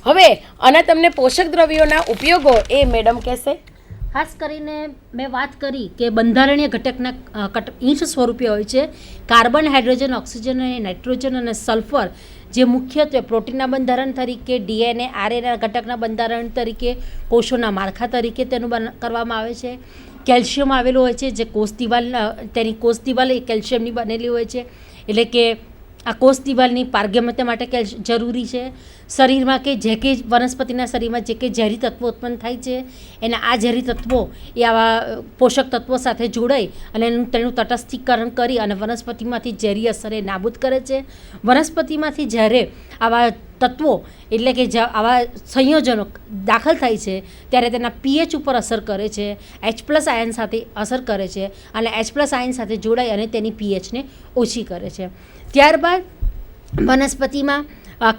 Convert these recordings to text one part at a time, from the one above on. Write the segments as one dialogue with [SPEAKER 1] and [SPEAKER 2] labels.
[SPEAKER 1] હવે આના તમને પોષક દ્રવ્યોના ઉપયોગો એ મેડમ કહેશે.
[SPEAKER 2] ખાસ કરીને મેં વાત કરી કે બંધારણીય ઘટકના ઇંચ સ્વરૂપે હોય છે. કાર્બન, હાઇડ્રોજન, ઓક્સિજન અને નાઇટ્રોજન અને સલ્ફર જે મુખ્યત્વે પ્રોટીનના બંધારણ તરીકે, DNA, RNA ઘટકના બંધારણ તરીકે, કોષોના માળખા તરીકે તેનું કરવામાં આવે છે. કેલ્શિયમ આવેલું હોય છે જે કોષ દિવાલ, તેની કોષ દિવાલ એ કેલ્શિયમની બનેલી હોય છે, એટલે કે આ કોષ દિવાલની પારગમ્યતા માટે જરૂરી છે. શરીરમાં કે જે કે વનસ્પતિના શરીરમાં જે કે ઝેરી તત્વો ઉત્પન્ન થાય છે એના આ ઝેરી તત્વો એ આવા પોષક તત્વો સાથે જોડાઈ અને તેનું તટસ્થીકરણ કરી અને વનસ્પતિમાંથી ઝેરી અસર એ નાબૂદ કરે છે. વનસ્પતિમાંથી જ્યારે આવા તત્વો એટલે કે આવા સંયોજનો દાખલ થાય છે ત્યારે તેના pH ઉપર અસર કરે છે, H+ આયન સાથે અસર કરે છે અને H+ આયન સાથે જોડાઈ અને તેની pHને ઓછી કરે છે. ત્યારબાદ વનસ્પતિમાં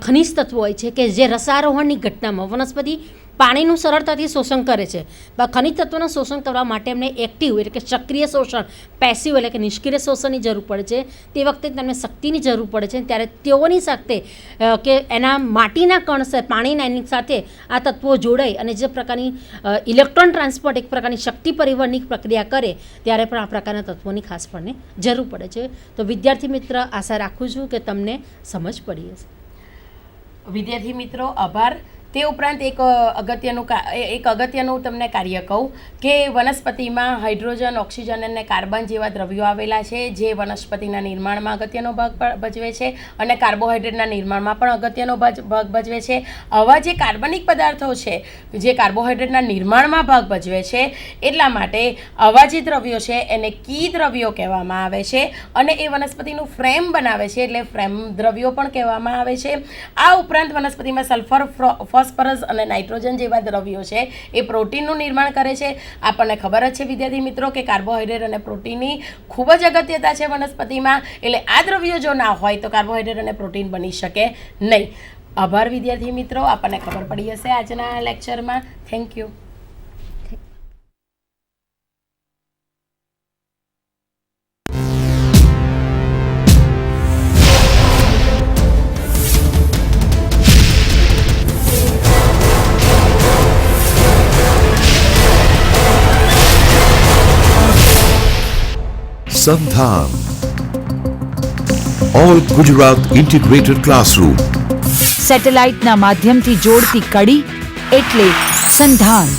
[SPEAKER 2] ખનિજ તત્વો હોય છે કે જે રસારોહણની ઘટનામાં વનસ્પતિ પાણીનું સરળતાથી શોષણ કરે છે. ખનિજ તત્વોનું શોષણ કરવા માટે એમને એક્ટિવ એટલે કે સક્રિય શોષણ, પેસિવ એટલે કે નિષ્ક્રિય શોષણની જરૂર પડે છે. તે વખતે તેમને શક્તિની જરૂર પડે છે. ત્યારે તેઓની સાથે કે એના માટીના કણ પાણીના એની સાથે આ તત્વો જોડાઈ અને જે પ્રકારની ઇલેક્ટ્રોન ટ્રાન્સપોર્ટ એક પ્રકારની શક્તિ પરિવહનની પ્રક્રિયા કરે ત્યારે પણ આ પ્રકારના તત્વોની ખાસ પડને જરૂર પડે છે. તો વિદ્યાર્થી મિત્ર, આશા રાખું છું કે તમને સમજ પડી હશે.
[SPEAKER 1] વિદ્યાર્થી મિત્રો, આભાર. તે ઉપરાંત એક અગત્યનું તમને કાર્ય કહું કે વનસ્પતિમાં હાઇડ્રોજન, ઓક્સિજન અને કાર્બન જેવા દ્રવ્યો આવેલા છે જે વનસ્પતિના નિર્માણમાં અગત્યનો ભાગ ભજવે છે અને કાર્બોહાઈડ્રેટના નિર્માણમાં પણ અગત્યનો ભાગ ભજવે છે. આવા જે કાર્બનિક પદાર્થો છે જે કાર્બોહાઈડ્રેટના નિર્માણમાં ભાગ ભજવે છે, એટલા માટે આવા જે દ્રવ્યો છે એને કી દ્રવ્યો કહેવામાં આવે છે અને એ વનસ્પતિનું ફ્રેમ બનાવે છે, એટલે ફ્રેમ દ્રવ્યો પણ કહેવામાં આવે છે. આ ઉપરાંત વનસ્પતિમાં સલ્ફર, ફોસ્ફરસ અને નાઇટ્રોજન જેવા દ્રવ્યો છે એ પ્રોટીનનું નિર્માણ કરે છે. આપણને ખબર જ છે વિદ્યાર્થી મિત્રો કે કાર્બોહાઈડ્રેટ અને પ્રોટીનની ખૂબ જ અગત્યતા છે વનસ્પતિમાં, એટલે આ દ્રવ્યો જો ના હોય તો કાર્બોહાઈડ્રેટ અને પ્રોટીન બની શકે નહીં. આભાર વિદ્યાર્થી મિત્રો, આપણને ખબર પડી હશે આજના લેક્ચરમાં. Thank you.
[SPEAKER 3] SANDHAN All Gujarat Integrated Classroom.
[SPEAKER 4] સેટેલાઇટના માધ્યમથી જોડતી કડી એટલે સંધાન.